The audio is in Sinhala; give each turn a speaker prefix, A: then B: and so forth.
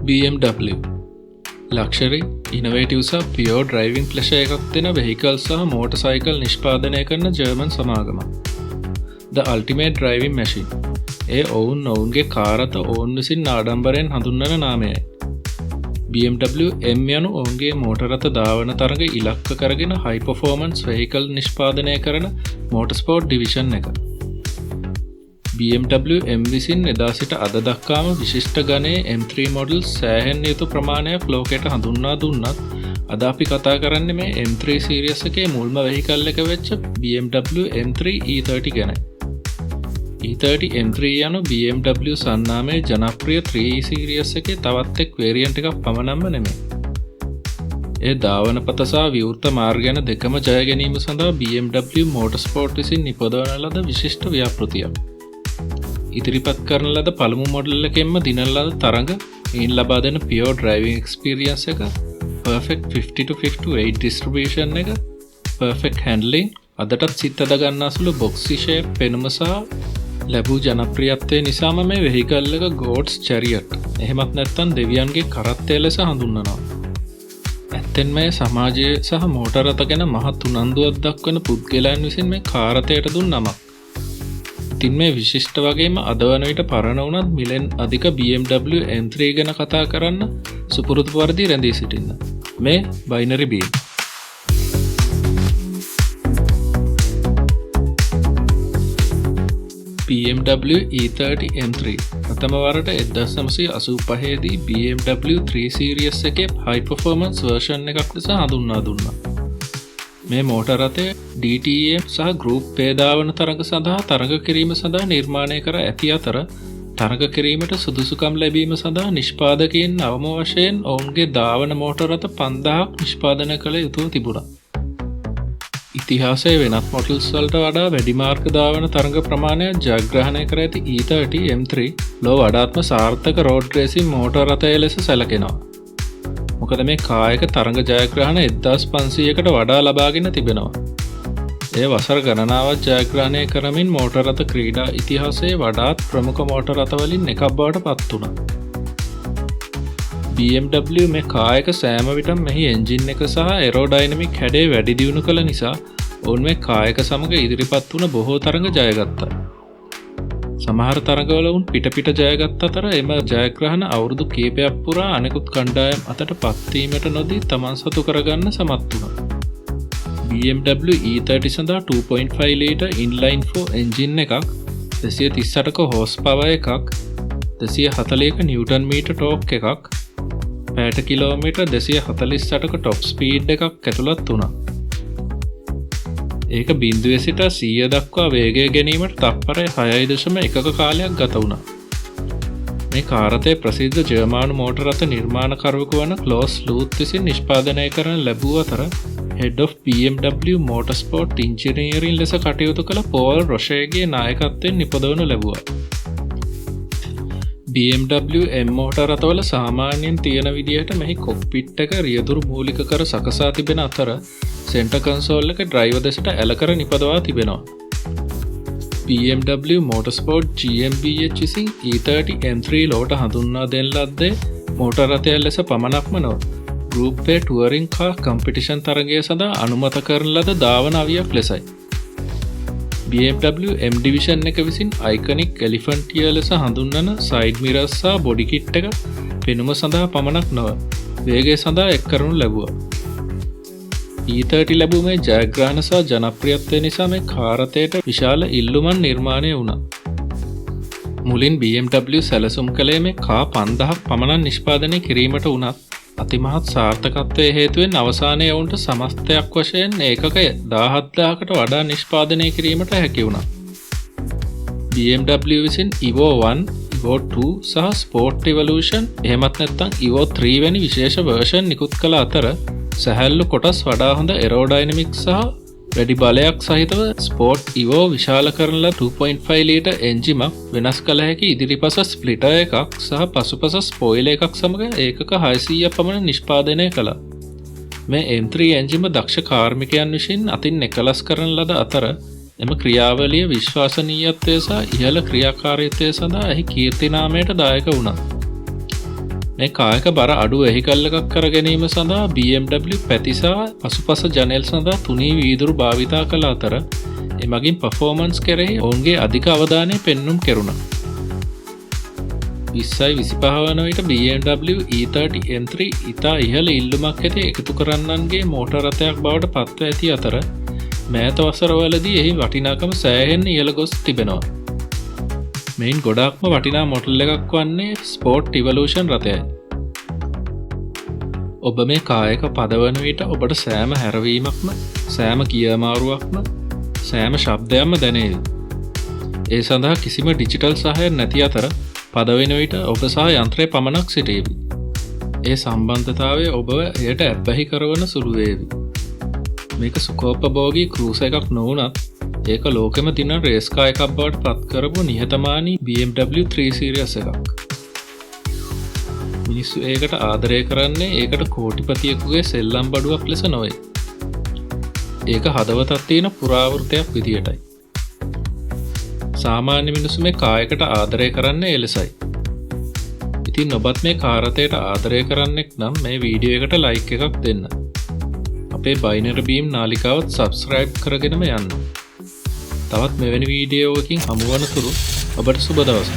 A: BMW ලක්ෂරි ඉනොවේටිව් සහ පියෝර් ඩ්‍රයිවිං ප්ලෙෂර් එකක් දෙන වෙහිකල් සහ මෝටර්සයිකල් නිෂ්පාදනය කරන ජර්මන් සමාගමක්. The Ultimate Driving Machine. ඒ ඔවුන්ගේ කාර් අත ඔවුන් විසින් ආඩම්බරයෙන් හඳුන්වන නාමයයි. BMW M යනු ඔවුන්ගේ මෝටර් රථ ධාවන තරඟ ඉලක්ක කරගෙන හයි පර්ෆෝමන්ස් වෙහිකල් නිෂ්පාදනය කරන මෝටර්ස්පෝර්ට් ඩිවිෂන් එක. BMW M විසින් එදා සිට අද දක්වාම විශිෂ්ට ගණයේ M3 මොඩල්ස් සෑහෙන යුතු ප්‍රමාණයක් ලෝකයට හඳුන්වා දුන්නත් අද අපි කතා කරන්නේ මේ M3 සීරීස් එකේ මුල්ම වෙහිකල් එක වෙච්ච BMW M3 E30 ගැනයි. E30 M3 යනු BMW සන්නාමයේ ජනප්‍රිය 3 සීරීස් එකේ තවත් එක් වේරියන්ට් එකක් පමණක්ම නෙමෙයි. ඒ ධාවන පත සහ විවෘත මාර්ග යන දෙකම ජය ගැනීම සඳහා BMW Motorsport විසින් නිපදවන ලද විශිෂ්ට ව්‍යාපෘතියක්. ඉදිරිපත් කරන ලද පළමු මොඩල් එකෙන්ම දිනන ලද තරඟ එයින් ලබා දෙන පියෝර් ඩ්‍රයිවිං එක්ස්පීරියන්ස් එක, පර්ෆෙක්ට් 50-58 ඩිස්ට්‍රිබියුෂන් එක, පර්ෆෙක්ට් හැන්ඩ්ලිං, අදටත් සිත් අද ගන්නා සුළු බොක්සි ෂේප් පෙනුම සහ ලැබූ ජනප්‍රියත්වය නිසාම මේ වෙහිකල් එක ගෝඩ්ස් චැරියට් එහෙමත් නැත්නම් දෙවියන්ගේ කරත්තය ලෙස හඳුන්වනවා. ඇත්තෙන්ම මේ සමාජය සහ මෝටර් රථ ගැන මහත් උනන්දුවක් දක්වන පුද්ගලයන් විසින් මේ කාර් රථයට දුන් නමක්. ඉතින් මේ විශිෂ්ට වගේම අද වන විට පරණ වුණත් මිලෙන් අධික BMW M3 ගැන කතා කරන්න සුපුරුදු පරිදි රැඳී සිටින්න. මේ binary beam. BMW E30 M3 ප්‍රථම වරට 1985 දී BMW 3 සීරීස් එකේ හයි පර්ෆෝමන්ස් වර්ෂන් එකක් ලෙස හඳුන්වා දුන්නා. මේ මෝටර් රථය DTM සහ ගෲප් A ධාවන තරඟ සඳහා තරඟ කිරීම සඳහා නිර්මාණය කර ඇති අතර තරඟ කිරීමට සුදුසුකම් ලැබීම සඳහා නිෂ්පාදකයන් අවම වශයෙන් ඔවුන්ගේ ධාවන මෝටර් රථ 5000ක් නිෂ්පාදනය කළ යුතුව තිබුණා. ඉතිහාසයේ වෙනත් මොඩල්ස් වලට වඩා වැඩි මාර්ග ධාවන තරඟ ප්‍රමාණයක් ජයග්‍රහණය කර ඇති E30 M3 ලොව වඩාත්ම සාර්ථක රෝඩ් රේසින් මෝටර් රථය ලෙස සැලකෙනවා. මොකද මේ කායක තරඟ ජයග්‍රහණ 1500කට වඩා ලබාගෙන තිබෙනවා. එය වසර ගණනාවක් ජයග්‍රහණය කරමින් මෝටර් රථ ක්‍රීඩා ඉතිහාසයේ වඩාත් ප්‍රමුඛ මෝටර් රථ වලින් එකක් බවට පත් වුණා. BMW මේ කායක සෑම විටම මෙහි එන්ජින් එක සහ ඒරෝඩයිනමික් හැඩය වැඩි දියුණු කළ නිසා ඔවුන් මේ කායක සමග ඉදිරිපත් වුණ බොහෝ තරඟ ජයගත්තා. සමහර තරඟවල උන් පිට ජයගත් අතර එම ජයග්‍රහණ අවුරුදු කිහිපයක් පුරා අනෙකුත් කණ්ඩායම් අතට පත්වීමට නොදී තමන් සතු කරගන්න සමත් වුණා. BMW E30 සඳහා 2.5 ලීටර් ඉන්ලයින් 4 එන්ජින් එකක්, 238ක හෝස් පවර් එකක්, 240ක නිව්ටන් මීටර් ටෝක් එකක්, පැයට කිලෝමීටර් 248ක ටොප් ස්පීඩ් එකක් ඇතුළත් වුණා. ඒක 0 සිට 100 දක්වා වේගය ගැනීමට තප්පරය 6.1ක කාලයක් ගත වුණා. මේ කාර් රථය ප්‍රසිද්ධ ජර්මානු මෝටර් රථ නිර්මාණකරුවෙකු වන ක්ලෝස් ලූත් විසින් නිෂ්පාදනය කරන ලැබූ අතර Head of BMW Motorsport Engineering ලෙස කටයුතු කළ පෝල් රොෂේගේ නායකත්වයෙන් නිපදවනු ලැබුවා. BMW M මෝටර් රථවල සාමාන්‍යයෙන් තියෙන විදිහට මෙහි කොක්පිට් එක රියදුරු මූලික කර සකසා තිබෙන අතර සෙන්ටර් කන්සෝල් එක ඩ්‍රයිවර් දෙසට ඇල කර නිපදවා තිබෙනවා. BMW Motorsport GmbH විසින් E30 M3 ලොවට හඳුන්වා දෙන ලද්දේ මෝටර් රථය ලෙස පමණක්ම නොව ගෲප් A ටුවරින් කාර් කම්පිටිෂන් තරගය සඳහා අනුමත කරන ලද ධාවන අවියක් ලෙසයි. BMW M ඩිවිෂන් එක විසින් අයිකනික් එලිෆන්ටිය ලෙස හඳුන්වන සයිඩ් මිරර්ස් සහ බොඩි කිට් එක පෙනුම සඳහා පමණක් නොව වේගය සඳහා එක් කරනු ලැබුවා. E30 ලැබූ මේ ජයග්‍රහණ සහ ජනප්‍රියත්වය නිසා මේ කාර් රථයට විශාල ඉල්ලුමක් නිර්මාණය වුණා. මුලින් BMW සැලසුම් කළේ මේ කා 5000ක් පමණ නිෂ්පාදනය කිරීමට වුණත් අතිමහත් සාර්ථකත්වයේ හේතුවෙන් අවසානයේ වුන්ට සමස්තයක් වශයෙන් ඒකක 17000කට වඩා නිෂ්පාදනය කිරීමට හැකි වුණා. BMW විසින් Evo 1, Evo 2 සහ Sport Evolution එහෙමත් නැත්නම් Evo 3 වැනි විශේෂ වර්ෂන් නිකුත් කළ අතර සැහැල්ලු කොටස් වඩා හොඳ ඒරෝඩයිනමික් සහ වැඩි බලයක් සහිතව ස්පෝර්ට් Evo විශාල කරන ලද 2.5 ලීටර් එන්ජිමක් වෙනස් කළ හැකි ඉදිරිපස ස්ප්ලිටර් එකක් සහ පසුපස ස්පොයිලර් එකක් සමග ඒකක 600ක් පමණ නිෂ්පාදනය කළා. මේ M3 එන්ජිම දක්ෂ කාර්මිකයන් විසින් අතින් එකලස් කරන ලද අතර එම ක්‍රියාවලිය විශ්වාසනීයත්වය සහ ඉහළ ක්‍රියාකාරීත්වය සඳහා එහි කීර්තිනාමයට දායක වුණා. මේ කායක බර අඩු වෙහිකල් එකක් කර ගැනීම සඳහා BMW පැතිසා පසුපස ජනෙල් සඳහා තුනී වීදුරු භාවිතා කළ අතර එමගින් පර්ෆෝමන්ස් කෙරෙහි ඔවුන්ගේ අධික අවධානය පෙන්නුම් කෙරුණා. 2025 වන විට BMW E30 M3 ඉතා ඉහළ ඉල්ලුමක් ඇති එකතු කරන්නන්ගේ මෝටර් රථයක් බවට පත්ව ඇති අතර මෑත වසරවලදී එහි වටිනාකම සෑහෙන්න ඉහළ ගොස් තිබෙනවා. මෙයින් ගොඩාක්ම වටිනා මොඩල් එකක් වන්නේ ස්පෝර්ට් ඉවලූෂන් රථයයි. ඔබ මේ කායක පදවන විට ඔබට සෑම හැරවීමක්ම සෑම කියමාරුවක්ම සෑම ශබ්දයක්ම දැනේවි. ඒ සඳහා කිසිම ඩිජිටල් සහයක් නැති අතර පදවෙන විට ඔබ සහ යන්ත්‍රය පමණක් සිටේවි. ඒ සම්බන්ධතාවය ඔබ එයට ඇබ්බැහි කරවන සුළු වේවි. මේක සුඛෝපභෝගී ක්‍රූස එකක් නොවුනත් ඒක ලෝකෙම දින රේස් කාර් එකක් බවට පත් කරපු නිහතමානී BMW 3 Series එකක්. මිනිස්සු ඒකට ආදරය කරන්නේ ඒකට කෝටිපතියෙකුගේ සෙල්ලම් බඩුවක් ලෙස නොවේ. ඒක හදවතක් තියෙන පුරාවෘතයක් විදියටයි. සාමාන්‍ය මිනිස්සු මේ කායකට ආදරය කරන්නේ එලෙසයි. ඉතින් ඔබත් මේ කාරතයට ආදරය කරන්නෙක් නම් මේ වීඩියෝ එකට ලයික් එකක් දෙන්න. අපේ බයිනරි බීම් නාලිකාවත් සබ්ස්ක්‍රයිබ් කරගෙනම යන්න. තවත් මෙවැනි වීඩියෝවකින් හමුවනතුරු ඔබට සුබ දවසක්.